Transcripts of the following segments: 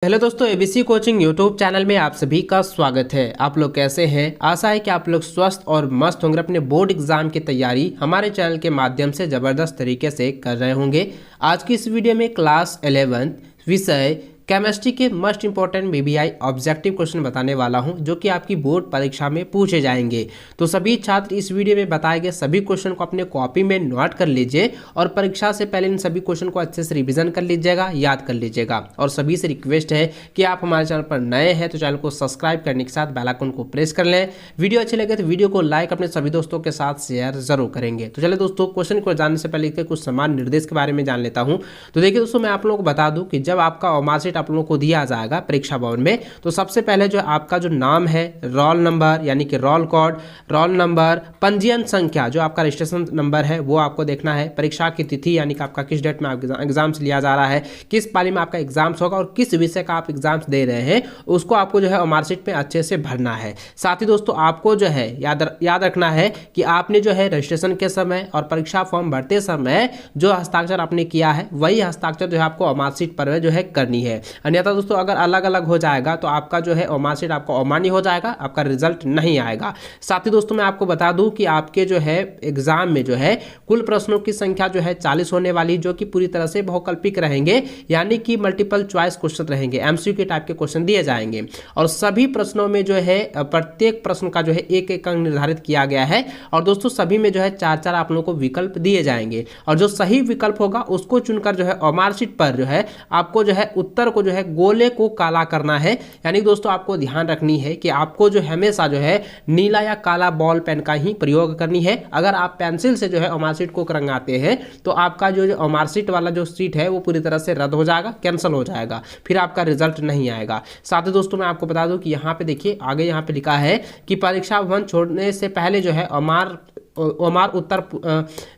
Hello दोस्तों, ABC coaching YouTube channel में आप सभी का स्वागत है। आप लोग कैसे हैं? आशा है कि आप लोग स्वस्थ और मस्त होंगे। अपने बोर्ड एग्जाम की तैयारी हमारे चैनल के माध्यम से ज़बरदस्त तरीके से कर रहे होंगे। आज की इस वीडियो में क्लास 11 विषय केमिस्ट्री के most important BBI objective question बताने वाला हूं, जो कि आपकी बोर्ड परीक्षा में पूछे जाएंगे। तो सभी छात्र इस वीडियो में बताए गए सभी क्वेश्चन को अपने कॉपी में नोट कर लीजिए और परीक्षा से पहले इन सभी क्वेश्चन को अच्छे से रिवीजन कर लीजिएगा, याद कर लीजिएगा। और सभी से रिक्वेस्ट है कि आप हमारे चैनल पर नए हैं तो चैनल को सब्सक्राइब करने के साथ बेल आइकन को प्रेस कर लें। वीडियो अच्छी लगे तो वीडियो को लाइक अपने सभी दोस्तों के साथ शेयर जरूर करेंगे। तो चलिए दोस्तों, क्वेश्चन को जानने से पहले कुछ समान निर्देश के बारे में जान लेता हूँ। तो देखिए दोस्तों, मैं आप लोगों को बता दूं कि जब आपका मार्कशीट आप लोगों को दिया जाएगा परीक्षा भवन में, तो सबसे पहले जो आपका जो नाम है, रोल नंबर यानी कि रोल कोड, रोल नंबर, पंजीयन संख्या जो आपका रजिस्ट्रेशन नंबर है वो आपको देखना है। परीक्षा की तिथि यानी कि आपका किस डेट में एग्जाम्स लिया जा रहा है, किस पाली में आपका एग्जाम्स होगा और किस विषय का आप एग्जाम्स दे रहे हैं, उसको आपको जो है मार्कशीट में अच्छे से भरना है। साथ ही दोस्तों, आपको जो है याद रखना है कि आपने जो है रजिस्ट्रेशन के समय और परीक्षा फॉर्म भरते समय जो हस्ताक्षर आपने किया है वही हस्ताक्षर जो है आपको मार्कशीट पर जो है करनी है। अन्यथा दोस्तों, अगर अलग अलग हो जाएगा तो आपका जो है मार्कशीट आपको अमान्य हो जाएगा, आपका रिजल्ट नहीं आएगा। साथ ही दोस्तों, मैं आपको बता दूं कि आपके जो है एग्जाम में जो है कुल प्रश्नों की संख्या जो है 40 होने वाली, जो कि पूरी तरह से बहुकल्पिक रहेंगे, यानी कि मल्टीपल चॉइस क्वेश्चन रहेंगे, एमसीक्यू टाइप के क्वेश्चन दिए जाएंगे। और सभी प्रश्नों में जो है प्रत्येक प्रश्न का जो है एक एक अंक निर्धारित किया गया है। और दोस्तों, सभी में जो है 4-4 आप लोगों को विकल्प दिए जाएंगे और जो सही विकल्प होगा उसको चुनकर जो है मार्कशीट पर जो है आपको जो है उत्तर को जो है गोले को काला करना है। यानी दोस्तों, आपको ध्यान रखनी है कि आपको जो हमेशा जो है नीला या काला बॉल पेन का ही प्रयोग करनी है। अगर आप पेंसिल से जो है मार्कशीट को रंगाते हैं तो आपका जो मार्कशीट वाला जो सीट है वो पूरी तरह से रद्द हो जाएगा, कैंसिल हो जाएगा, फिर आपका रिजल्ट नहीं आएगा। साथ ही दोस्तों, मैं आपको बता दूं कि यहाँ पे देखिए आगे यहाँ पे लिखा है कि परीक्षा भवन छोड़ने से पहले जो है ओमार उत्तर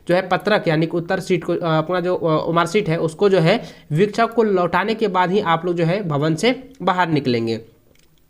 जो है पत्रक यानी कि उत्तर सीट को अपना जो मार्कशीट है उसको जो है वीक्षक को लौटाने के बाद ही आप लोग जो है भवन से बाहर निकलेंगे।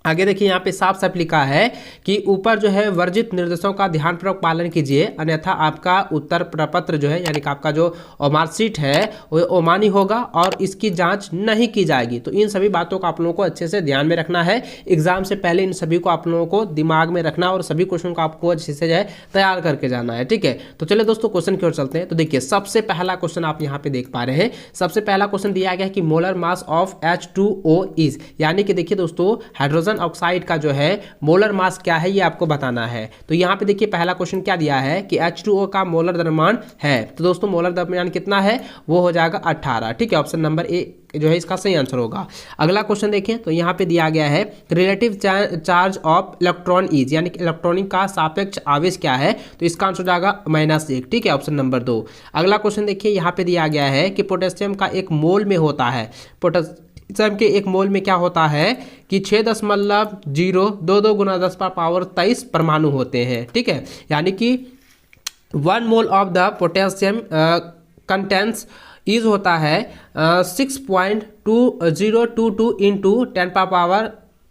आगे देखिए, यहाँ पे साफ साफ लिखा है कि ऊपर जो है वर्जित निर्देशों का ध्यानपूर्वक पालन कीजिए, अन्यथा आपका उत्तर प्रपत्र जो है यानी कि आपका जो मार्कशीट है वो अमान्य होगा और इसकी जांच नहीं की जाएगी। तो इन सभी बातों को आप लोगों को अच्छे से ध्यान में रखना है। एग्जाम से पहले इन सभी को आप लोगों को दिमाग में रखना और सभी क्वेश्चन को आपको अच्छे से जो है तैयार करके जाना है। ठीक है, तो चलिए दोस्तों, क्वेश्चन की ओर चलते हैं। तो देखिए, सबसे पहला क्वेश्चन आप यहाँ पे देख पा रहे हैं। सबसे पहला क्वेश्चन दिया गया है कि molar mass of H2O is, यानी कि देखिए दोस्तों, हाइड्रोजन ऑक्साइड का जो है मोलर मास क्या है ये आपको बताना है। तो यहाँ पे देखिए पहला क्वेश्चन क्या दिया है कि H2O का मोलर द्रव्यमान है। तो दोस्तों, मोलर द्रव्यमान कितना है? वो हो जाएगा 18। ठीक है, ऑप्शन नंबर ए जो है इसका सही आंसर होगा। अगला क्वेश्चन देखें तो यहाँ पे दिया गया है relative charge of electron is, यानी कि इलेक्ट्रॉनिक का सापेक्ष आवेश क्या है? तो इसका आंसर हो जाएगा -1। ठीक है, ऑप्शन नंबर 2। अगला क्वेश्चन देखिए, यहाँ पे दिया गया है कि पोटेशियम का एक मोल में होता है, पोटेशियम के एक मोल में क्या होता है कि 6.022 × 10⁻23 परमाणु होते हैं। ठीक है, यानी कि 1 mole of the potassium contents is होता है 6.2022 ×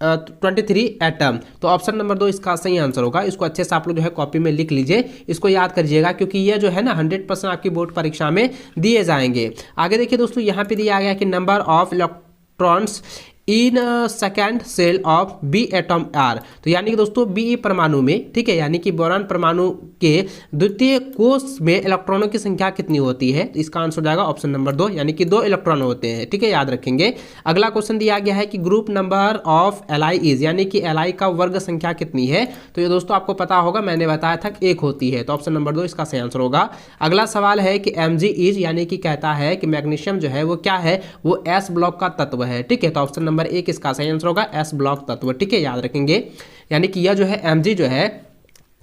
10⁻23 एटम। तो ऑप्शन नंबर 2 इसका सही आंसर होगा। इसको अच्छे से आप लोग जो है कॉपी में लिख लीजिए, इसको याद करिएगा, क्योंकि ये जो है ना 100% आपकी बोर्ड परीक्षा में दिए जाएंगे। आगे देखिए दोस्तों, यहाँ पे दिया गया कि number of electrons in second cell of B atom are. तो यानी कि दोस्तों बी परमाणु में, ठीक है, यानी कि बोरान परमाणु के द्वितीय कोष में इलेक्ट्रॉनों की संख्या कितनी होती है? तो इसका आंसर हो जाएगा ऑप्शन नंबर 2, यानी कि 2 इलेक्ट्रॉन होते हैं। ठीक है, याद रखेंगे। अगला क्वेश्चन दिया गया है कि group number of ally is, यानी कि एलाई का वर्ग संख्या कितनी है? तो ये दोस्तों आपको पता होगा, मैंने बताया था 1 होती है। तो ऑप्शन नंबर 2 इसका सही आंसर होगा। अगला सवाल है कि Mg इज, यानी कि कहता है कि मैग्नीशियम जो है वो क्या है? वो S ब्लॉक का तत्व है। ठीक है, तो ऑप्शन नंबर 1 इसका सही आंसर होगा S ब्लॉक तत्व। ठीक है, याद रखेंगे। यानी कि यह जो है Mg जो है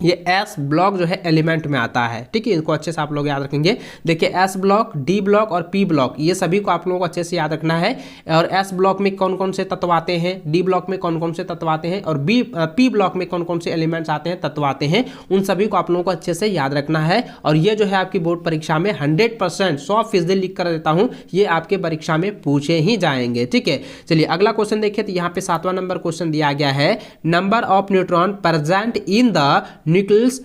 ये एस ब्लॉक जो है एलिमेंट में आता है। ठीक है, इनको अच्छे से आप लोग याद रखेंगे। देखिए, एस ब्लॉक, डी ब्लॉक और पी ब्लॉक, ये सभी को आप लोगों को अच्छे से याद रखना है। और एस ब्लॉक में कौन कौन से तत्व आते हैं, डी ब्लॉक में कौन कौन से तत्व आते हैं और पी ब्लॉक में कौन कौन से एलिमेंट्स आते हैं, तत्व आते हैं, उन सभी को आप लोगों को अच्छे से याद रखना है। और ये जो है आपकी बोर्ड परीक्षा में 100% 100% लिख कर देता हूँ, ये आपके परीक्षा में पूछे ही जाएंगे। ठीक है, चलिए अगला क्वेश्चन देखिए। तो यहाँ पे 7वां नंबर क्वेश्चन दिया गया है, number of neutron present in the nucleus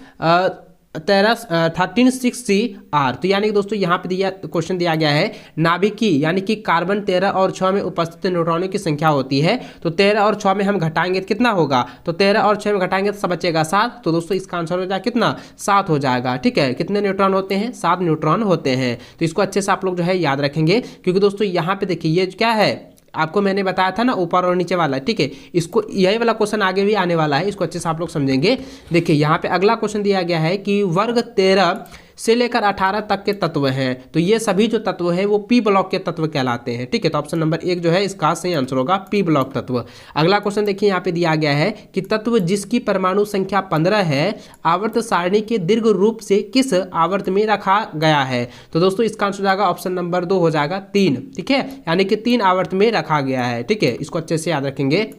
1360 तो यानी कि दोस्तों यहाँ पे दिया क्वेश्चन दिया गया है नाभिकी यानी कि कार्बन 13 और 6 में उपस्थित न्यूट्रॉनों की संख्या होती है। तो 13 और 6 में हम घटाएंगे तो कितना होगा, तो 13 और 6 में घटाएंगे तो सब बचेगा 7। तो दोस्तों इसका आंसर हो जाएगा कितना, 7 हो जाएगा। ठीक है, कितने न्यूट्रॉन होते हैं, 7 न्यूट्रॉन होते हैं। तो इसको अच्छे से आप लोग जो है याद रखेंगे, क्योंकि दोस्तों यहाँ पे देखिए ये क्या है, आपको मैंने बताया था ना ऊपर और नीचे वाला। ठीक है, इसको यही वाला क्वेश्चन आगे भी आने वाला है, इसको अच्छे से आप लोग समझेंगे। देखिए यहाँ पे अगला क्वेश्चन दिया गया है कि वर्ग 13 से लेकर 18 तक के तत्व हैं, तो ये सभी जो तत्व हैं वो पी ब्लॉक के तत्व कहलाते हैं। ठीक है, तो ऑप्शन नंबर 1 जो है इसका सही आंसर होगा पी ब्लॉक तत्व। अगला क्वेश्चन देखिए यहाँ पे दिया गया है कि तत्व जिसकी परमाणु संख्या 15 है आवर्त सारणी के दीर्घ रूप से किस आवर्त में रखा गया है। तो दोस्तों इसका आंसर हो जाएगा ऑप्शन नंबर 2 हो जाएगा 3। ठीक है, यानी कि 3 आवर्त में रखा गया है। ठीक है, इसको अच्छे से याद रखेंगे।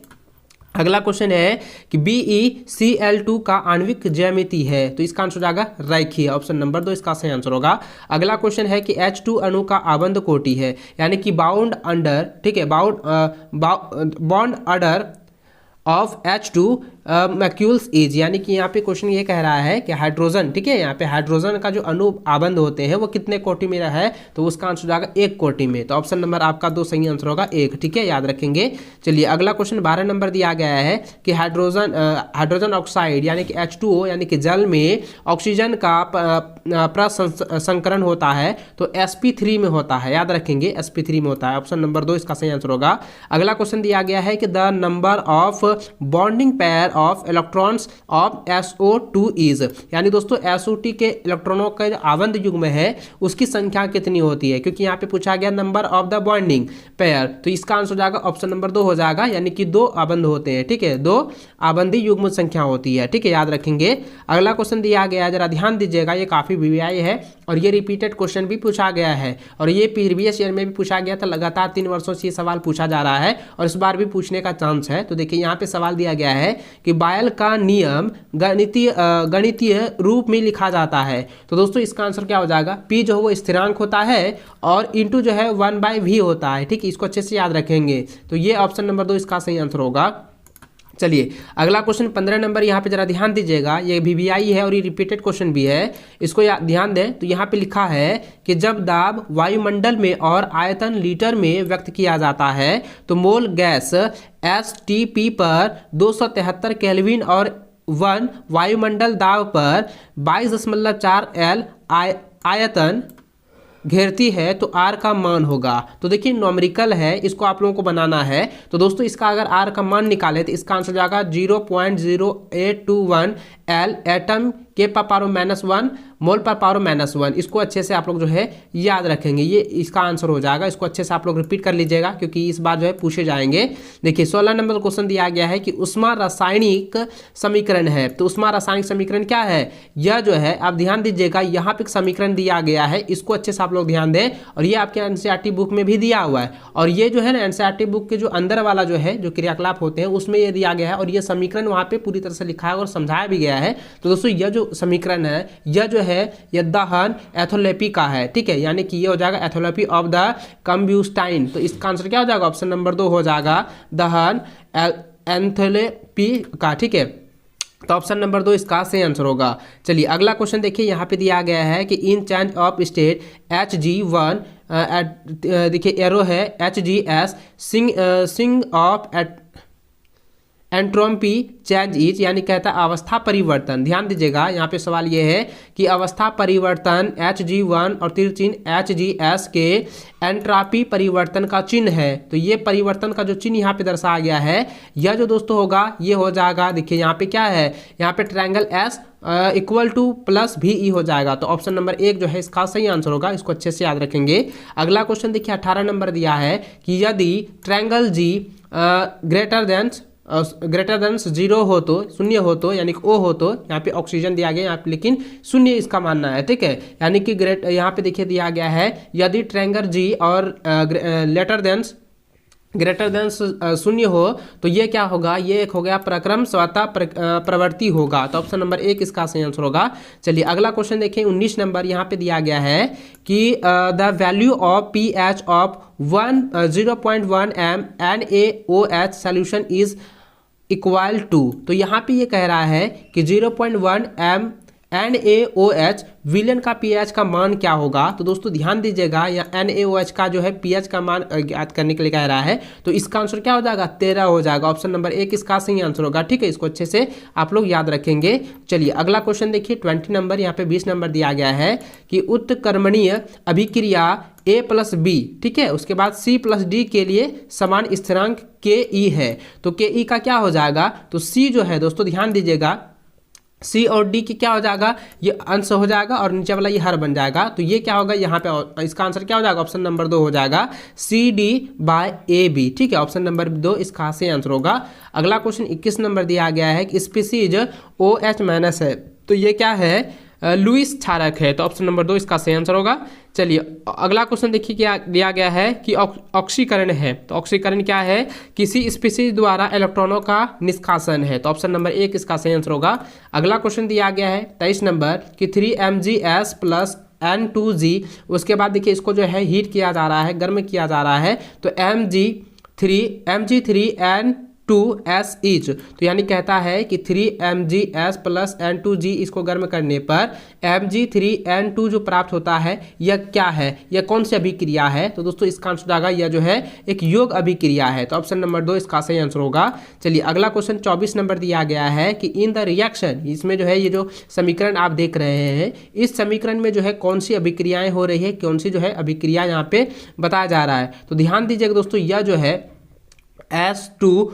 अगला क्वेश्चन है कि BeCl2 का आणविक ज्यामिति है, तो इसका आंसर हो जाएगा रेखीय, ऑप्शन नंबर 2 इसका सही आंसर होगा। अगला क्वेश्चन है कि H2 अणु का आबंध कोटि है, यानी कि बाउंड अंडर, ठीक है, bond order of H2 molecules is, यानी कि यहाँ पे क्वेश्चन ये कह रहा है कि हाइड्रोजन, ठीक है, यहाँ पे हाइड्रोजन का जो अणु आबंध होते हैं वो कितने कोटि में है, तो उसका आंसर हो जाएगा 1 कोटि में। तो ऑप्शन नंबर आपका 2 सही आंसर होगा 1। ठीक है, याद रखेंगे। चलिए अगला क्वेश्चन 12 नंबर दिया गया है कि हाइड्रोजन ऑक्साइड यानी कि H2O यानी कि जल में ऑक्सीजन का प्रसंकरण होता है तो sp3 में होता है, याद रखेंगे sp3 में होता है। ऑप्शन नंबर 2 इसका सही आंसर होगा। अगला क्वेश्चन दिया गया है कि the number of bonding pair of electrons of SO2 is, यानी दोस्तों SO2 के इलेक्ट्रॉनों का जो आबंध युग्म है उसकी संख्या कितनी होती है, क्योंकि यहाँ पे पूछा गया number of the bonding pair, तो इसका आंसर हो जाएगा ऑप्शन नंबर 2 हो जाएगा, यानी कि 2 आबंध होते हैं। ठीक है, 2 आबंधी युग्म संख्या होती है। ठीक है, याद रखेंगे। अगला क्वेश्चन दिया गया है, जरा ध्यान दीजिएगा, ये काफी VVI है और ये रिपीटेड क्वेश्चन भी पूछा गया है और ये प्रीवियस ईयर में भी पूछा गया था। लगातार 3 वर्षों से ये सवाल पूछा जा रहा है और इस बार भी पूछने का चांस है। तो देखिए यहाँ पे सवाल दिया गया है कि बायल का नियम गणितीय रूप में लिखा जाता है, तो दोस्तों इसका आंसर क्या हो जाएगा, P जो है वो स्थिरांक होता है और इंटू जो है 1/v होता है। ठीक है, इसको अच्छे से याद रखेंगे। तो ये ऑप्शन नंबर 2 इसका सही आंसर होगा। चलिए अगला क्वेश्चन 15 नंबर, यहाँ पे जरा ध्यान दीजिएगा, ये VVI है और ये रिपीटेड क्वेश्चन भी है, इसको ध्यान दें। तो यहाँ पे लिखा है कि जब दाब वायुमंडल में और आयतन लीटर में व्यक्त किया जाता है तो मोल गैस STP पर 273 केल्विन और 1 वायुमंडल दाब पर 22.4 L आयतन घेरती है तो R का मान होगा। तो देखिए नॉमरिकल है, इसको आप लोगों को बनाना है। तो दोस्तों इसका अगर R का मान निकाले तो इसका आंसर जाएगा 0.0821 L एटम के पावर -1 मोल पर पावर -1। इसको अच्छे से आप लोग जो है याद रखेंगे, ये इसका आंसर हो जाएगा। इसको अच्छे से आप लोग रिपीट कर लीजिएगा क्योंकि इस बार जो है पूछे जाएंगे। देखिए 16 नंबर क्वेश्चन दिया गया है कि ऊष्मा रासायनिक समीकरण है, तो ऊष्मा रासायनिक समीकरण क्या है, यह जो है आप ध्यान दीजिएगा, यहाँ पे एक समीकरण दिया गया है, इसको अच्छे से आप लोग ध्यान दें। और ये आपके एनसीईआरटी बुक में भी दिया हुआ है और ये जो है ना एनसीईआरटी बुक के जो अंदर वाला जो है जो क्रियाकलाप होते हैं उसमें ये दिया गया है और ये समीकरण वहाँ पे पूरी तरह से लिखा है और समझाया भी गया है। तो दोस्तों यह जो समीकरण है यह जो है यह दहन एथोलेपी का है। ठीक है, यानी कि ये हो जाएगा एथोलेपी ऑफ द कम्ब्यूस्टाइन। तो इसका आंसर क्या हो जाएगा, ऑप्शन नंबर 2 हो जाएगा दहन एथोलेपी का। ठीक है, तो ऑप्शन नंबर 2 इसका सही आंसर होगा। चलिए अगला क्वेश्चन देखिए, यहाँ पे दिया गया है कि इन चेंज ऑफ स्टेट Hg1 देखिए एरो है HGS सिंग ऑफ एंट्रोपी चेंज इज, यानी कहता है अवस्था परिवर्तन। ध्यान दीजिएगा यहाँ पे सवाल ये है कि अवस्था परिवर्तन Hg1 और तीर चिन्ह HGS के एंट्रोपी परिवर्तन का चिन्ह है। तो ये परिवर्तन का जो चिन्ह यहाँ पे दर्शाया गया है यह जो दोस्तों होगा ये हो जाएगा, देखिए यहाँ पे क्या है, यहाँ पे triangle S equal two plus VE हो जाएगा। तो ऑप्शन नंबर 1 जो है इसका सही आंसर होगा, इसको अच्छे से याद रखेंगे। अगला क्वेश्चन देखिए 18 नंबर दिया है कि यदि ट्रायंगल G ग्रेटर देन 0 हो तो, शून्य हो तो, यानी कि O हो तो, यहाँ पे ऑक्सीजन दिया गया यहाँ पे लेकिन शून्य इसका मानना है। ठीक है, यानी कि यहाँ पे देखिए दिया गया है यदि ट्रायंगल G और ग्रेटर देन शून्य हो तो ये क्या होगा, ये एक हो गया प्रक्रम स्वतः प्रवृत्ति होगा। तो ऑप्शन नंबर 1 इसका सही आंसर होगा। चलिए अगला क्वेश्चन देखिए 19 नंबर, यहाँ पे दिया गया है कि the value of pH of 0.1 m NaOH solution is equal to. तो यहाँ पे ये कह रहा है कि 0.1 m NaOH विलेन का pH का मान क्या होगा? तो दोस्तों ध्यान दीजिएगा, या NaOH का जो है pH का मान ज्ञात करने के लिए कह रहा है, तो इसका आंसर क्या हो जाएगा? 13 हो जाएगा। ऑप्शन नंबर 1 इसका सही आंसर होगा। ठीक है, इसको अच्छे से आप लोग याद रखेंगे। चलिए अगला क्वेश्चन देखिए, 20 नंबर, यहाँ पे 20 नंबर दिया गया है कि उत्कर्मणीय अभिक्रिया A+B, ठीक है, उसके बाद C+D के लिए समान स्थिरांक Ke है, तो Ke का क्या हो जाएगा? तो C जो है दोस्तों ध्यान दीजिएगा, C और D की क्या हो जाएगा? ये अंश हो जाएगा और नीचे वाला ये हर बन जाएगा, तो ये क्या होगा यहाँ पे? इसका आंसर क्या हो जाएगा? ऑप्शन नंबर 2 हो जाएगा, CD/AB। ठीक है, ऑप्शन नंबर 2 इसका सही आंसर होगा। अगला क्वेश्चन 21 नंबर दिया गया है कि स्पीसीज OH- है, तो ये क्या है? लुईस क्षारक है, तो ऑप्शन नंबर 2 इसका सही आंसर होगा। चलिए अगला क्वेश्चन देखिए, क्या दिया गया है कि ऑक्सीकरण है, तो ऑक्सीकरण क्या है? किसी स्पीसीज द्वारा इलेक्ट्रॉनों का निष्कासन है, तो ऑप्शन नंबर 1 इसका सही आंसर होगा। अगला क्वेश्चन दिया गया है 23 नंबर कि 3Mgs + N2G, उसके बाद देखिए इसको जो है हीट किया जा रहा है, गर्म किया जा रहा है, तो Mg3N2S ईच, तो यानी कहता है कि 3Mgs + N2G इसको गर्म करने पर Mg3N2 जो प्राप्त होता है, यह क्या है? यह कौन सी अभिक्रिया है? तो दोस्तों इसका आंसर जाएगा, यह जो है एक योग अभिक्रिया है, तो ऑप्शन नंबर 2 इसका सही आंसर होगा। चलिए अगला क्वेश्चन 24 नंबर दिया गया है कि इन द रिएक्शन, इसमें जो है ये जो समीकरण आप देख रहे हैं, इस समीकरण में जो है कौन सी अभिक्रियाएं हो रही है, कौन सी जो है अभिक्रिया यहाँ पे बताया जा रहा है, तो ध्यान दीजिएगा दोस्तों, यह जो है SO2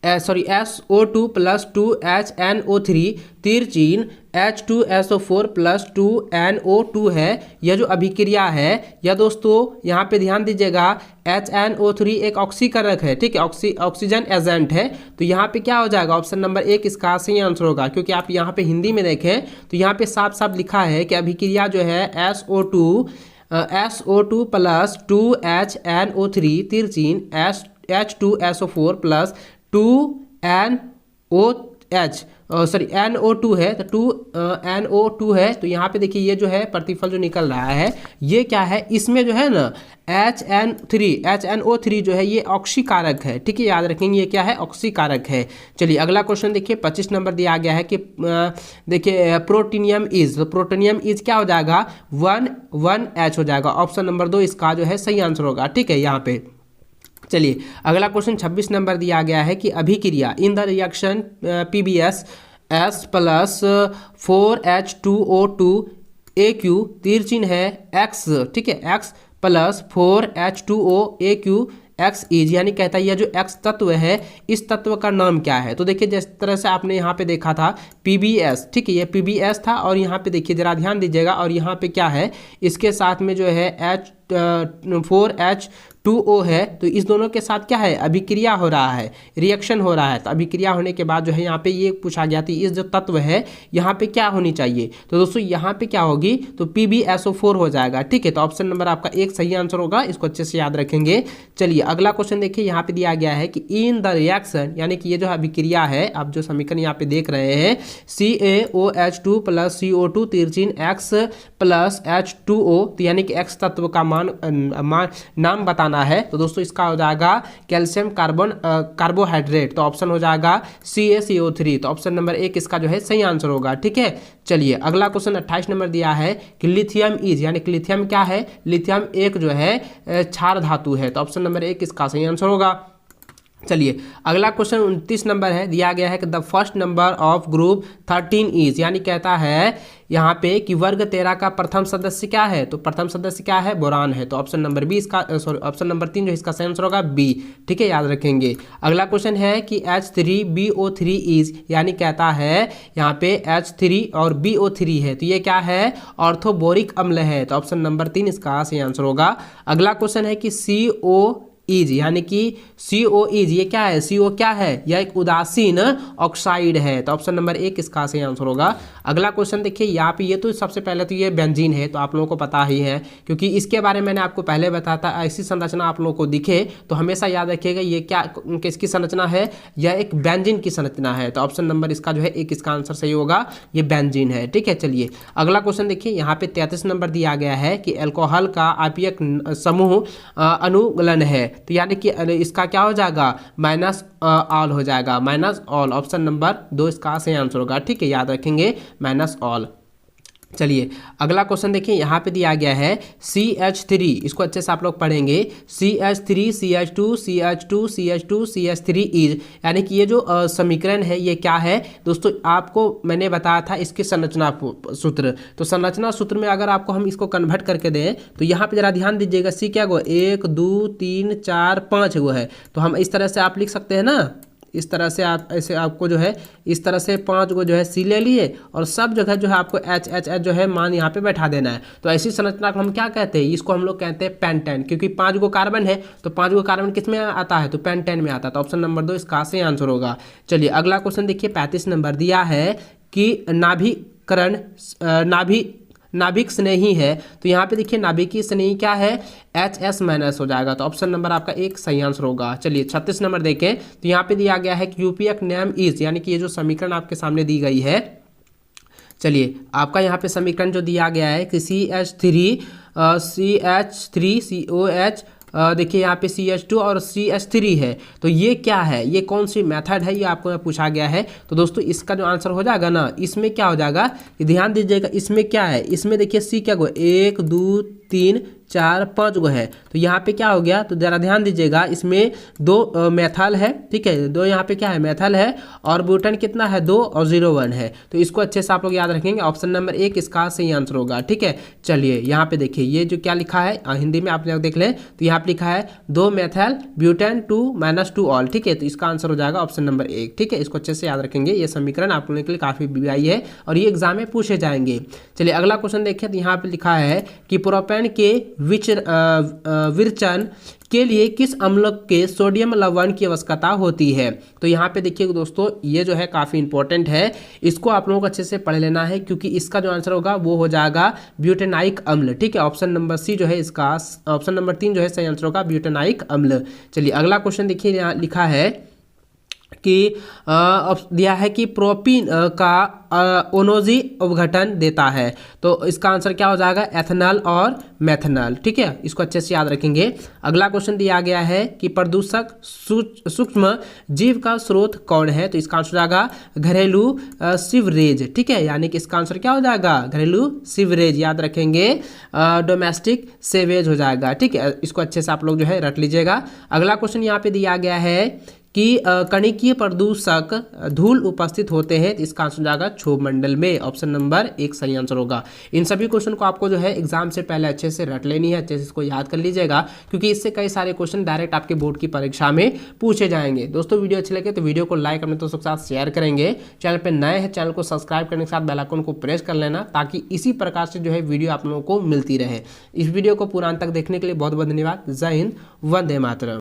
+ 2HNO3 तिरचीन H2SO4 + 2NO2 है। यह जो अभिक्रिया है, यह दोस्तों यहाँ पे ध्यान दीजिएगा, HNO3 एक ऑक्सीकरक है, ठीक है, ऑक्सीजन एजेंट है, तो यहाँ पे क्या हो जाएगा? ऑप्शन नंबर 1 इसका सही आंसर होगा, क्योंकि आप यहाँ पे हिंदी में देखें तो यहाँ पे साफ साफ लिखा है कि अभिक्रिया जो है SO2 + 2HNO3 तिरचीन H2SO4 + 2NO2 है, तो 2NO2 है, तो यहाँ पे देखिए ये जो है प्रतिफल जो निकल रहा है, ये क्या है? इसमें जो है ना HNO3 जो है ये ऑक्सीकारक है, ठीक है, याद रखेंगे ये क्या है? ऑक्सीकारक है। चलिए अगला क्वेश्चन देखिए, 25 नंबर दिया गया है कि देखिए प्रोटीनियम इज, तो प्रोटीनियम इज क्या हो जाएगा? 1H हो जाएगा, ऑप्शन नंबर 2 इसका जो है सही आंसर होगा। ठीक है, यहाँ पे चलिए अगला क्वेश्चन 26 नंबर दिया गया है कि अभिक्रिया in the reaction PbS + 4H2O2 AQ तिरचिन है X, ठीक है, X + 4H2O AQ X is, यानी कहता है यह जो X तत्व है, इस तत्व का नाम क्या है? तो देखिए जिस तरह से आपने यहाँ पे देखा था PbS, ठीक है, ये PbS था, और यहाँ पे देखिए जरा ध्यान दीजिएगा, और यहाँ पे क्या है? इसके साथ में जो है 4H2O है, तो इस दोनों के साथ क्या है? अभिक्रिया हो रहा है, रिएक्शन हो रहा है, तो अभिक्रिया होने के बाद जो है यहाँ पे ये पूछा गया था, इस जो तत्व है यहाँ पे क्या होनी चाहिए? तो दोस्तों यहाँ पे क्या होगी? तो PbSO4 हो जाएगा। ठीक है, तो ऑप्शन नंबर आपका 1 सही आंसर होगा, इसको अच्छे से याद रखेंगे। चलिए अगला क्वेश्चन देखिए, यहाँ पे दिया गया है कि इन द रिएक्शन, यानी कि ये जो अभिक्रिया है, आप जो समीकरण यहाँ पे देख रहे हैं, CaOH2 + CO2 तिरचिन X + H2O, तो यानी कि X तत्व का नाम बताना है, तो दोस्तों इसका हो जाएगा कैल्शियम कार्बोहाइड्रेट, तो ऑप्शन हो जाएगा CaCO3, तो ऑप्शन नंबर 1 इसका जो है सही आंसर होगा। ठीक है, चलिए अगला क्वेश्चन 28 नंबर दिया है कि लिथियम इज, यानी कि लिथियम क्या है? लिथियम एक जो है क्षार धातु है, तो ऑप्शन नंबर 1 इसका सही आंसर होगा। चलिए अगला क्वेश्चन 29 नंबर है, दिया गया है कि the first number of group 13 is, यानी कहता है यहाँ पे कि वर्ग 13 का प्रथम सदस्य क्या है? तो प्रथम सदस्य क्या है? बोरान है, तो ऑप्शन नंबर बी इसका, ऑप्शन नंबर 3 जो इसका सही आंसर होगा बी। ठीक है, याद रखेंगे। अगला क्वेश्चन है कि H3BO3 इज, यानी कहता है यहाँ पे H3 और BO3 है, तो ये क्या है? ऑर्थोबोरिक अम्ल है, तो ऑप्शन नंबर 3 इसका सही आंसर होगा। अगला क्वेश्चन है कि CO इज, यानी कि CO इज, ये क्या है? CO क्या है? यह एक उदासीन ऑक्साइड है, तो ऑप्शन नंबर 1 इसका सही आंसर होगा। अगला क्वेश्चन देखिए, यहाँ पे ये तो सबसे पहले तो ये बेंजीन है, तो आप लोगों को पता ही है, क्योंकि इसके बारे में मैंने आपको पहले बताया था। ऐसी संरचना आप लोगों को दिखे तो हमेशा याद रखिएगा, ये क्या किसकी संरचना है? यह एक बेंजीन की संरचना है, तो ऑप्शन नंबर इसका जो है 1 इसका आंसर सही होगा, ये बेंजीन है। ठीक है, चलिए अगला क्वेश्चन देखिए, यहाँ पे 33 नंबर दिया गया है कि एल्कोहल का आपेयिक समूह अनुगलन है, तो यानी कि इसका क्या हो जाएगा, माइनस ऑल हो जाएगा, माइनस ऑल। ऑप्शन नंबर 2 इसका सही आंसर होगा। ठीक है, याद रखेंगे माइनस ऑल। चलिए अगला क्वेश्चन देखिए, यहाँ पे दिया गया है CH3, इसको अच्छे से आप लोग पढ़ेंगे। CH3 CH2 CH2 CH2 CH3 is, यानी कि ये जो समीकरण है ये क्या है दोस्तों, आपको मैंने बताया था इसके संरचना सूत्र। तो संरचना सूत्र में अगर आपको हम इसको कन्वर्ट करके दें तो यहाँ पे जरा ध्यान दीजिएगा, सी क्या गो 1 2 3 4 5 गो है। तो हम इस तरह से आप लिख सकते हैं ना, इस तरह से आप ऐसे आपको जो है इस तरह से 5 को जो है सी ले लिए और सब जगह जो है आपको एच एच एच जो है मान यहाँ पे बैठा देना है। तो ऐसी संरचना को हम क्या कहते हैं, इसको हम लोग कहते हैं पेंटेन, क्योंकि 5 गो कार्बन है तो 5 गो कार्बन किस में आता है, तो पेंटेन में आता है। तो ऑप्शन नंबर 2 इसका सही आंसर होगा। चलिए अगला क्वेश्चन देखिए, 35 नंबर दिया है कि नाभिक स्नेही है। तो यहाँ पे देखिए नाभिकीय स्नेही क्या है, HS माइनस हो जाएगा। तो ऑप्शन नंबर आपका 1 सही आंसर होगा। चलिए 36 नंबर देखें, तो यहाँ पे दिया गया है कि यूपीएक नेम इज, यानी कि ये जो समीकरण आपके सामने दी गई है। चलिए आपका यहाँ पे समीकरण जो दिया गया है कि CH3COH देखिए यहाँ पे CH2 और CH3 है। तो ये क्या है, ये कौन सी मेथड है, ये आपको पूछा गया है। तो दोस्तों इसका जो आंसर हो जाएगा ना, इसमें क्या हो जाएगा कि ध्यान दीजिएगा, इसमें क्या है, इसमें देखिए C क्या गो 1 2 3 4 5 गो है। तो यहाँ पे क्या हो गया, तो जरा ध्यान दीजिएगा, इसमें 2 मेथल है। ठीक है, 2 यहाँ पे क्या है, मेथल है, और ब्यूटेन कितना है 2 और 0 1 है। तो इसको अच्छे से आप लोग याद रखेंगे। ऑप्शन नंबर 1 इसका सही आंसर होगा। ठीक है, चलिए यहाँ पे देखिए ये जो क्या लिखा है हिंदी में आप लोग देख लें, तो यहाँ पे लिखा है 2 मेथल ब्यूटेन 2 - 2 ऑल। ठीक है, तो इसका आंसर हो जाएगा ऑप्शन नंबर 1। ठीक है, इसको अच्छे से याद रखेंगे, ये समीकरण आप लोगों के लिए काफी BI है और ये एग्जाम में पूछे जाएंगे। चलिए अगला क्वेश्चन देखिए, तो यहाँ पे लिखा है कि प्रोपेन के विरचन के लिए किस अम्ल के सोडियम लवण की आवश्यकता होती है। तो यहाँ पे देखिए दोस्तों, ये जो है काफ़ी इंपॉर्टेंट है, इसको आप लोगों को अच्छे से पढ़ लेना है, क्योंकि इसका जो आंसर होगा वो हो जाएगा ब्यूटेनाइक अम्ल। ठीक है, ऑप्शन नंबर C जो है इसका, ऑप्शन नंबर 3 जो है सही आंसर होगा ब्यूटेनाइक अम्ल। चलिए अगला क्वेश्चन देखिए, यहाँ लिखा है कि दिया है कि प्रोपीन का ओनोजी अवघटन देता है। तो इसका आंसर क्या हो जाएगा, एथेनॉल और मेथनॉल। ठीक है, इसको अच्छे से याद रखेंगे। अगला क्वेश्चन दिया गया है कि प्रदूषक सूक्ष्म जीव का स्रोत कौन है। तो इसका आंसर हो जाएगा घरेलू सीवरेज। ठीक है, यानी कि इसका आंसर क्या हो जाएगा, घरेलू सीवरेज। याद रखेंगे, डोमेस्टिक सेवेज हो जाएगा। ठीक है, इसको अच्छे से आप लोग जो है रट लीजिएगा। अगला क्वेश्चन यहाँ पे दिया गया है कि कणिकीय प्रदूषक धूल उपस्थित होते हैं। तो इसका आंसर जाएगा क्षोभ मंडल में। ऑप्शन नंबर 1 सही आंसर होगा। इन सभी क्वेश्चन को आपको जो है एग्जाम से पहले अच्छे से रट लेनी है, अच्छे से इसको याद कर लीजिएगा, क्योंकि इससे कई सारे क्वेश्चन डायरेक्ट आपके बोर्ड की परीक्षा में पूछे जाएंगे। दोस्तों वीडियो अच्छी लगे तो वीडियो को लाइक अपने दोस्तों के साथ शेयर करेंगे। चैनल पर नए हैं, चैनल को सब्सक्राइब करने के साथ बेल आइकन को प्रेस कर लेना, ताकि इसी प्रकार से जो है वीडियो आप लोगों को मिलती रहे। इस वीडियो को पूरा अंत तक देखने के लिए बहुत बहुत धन्यवाद। जय हिंद, वंदे मातरम।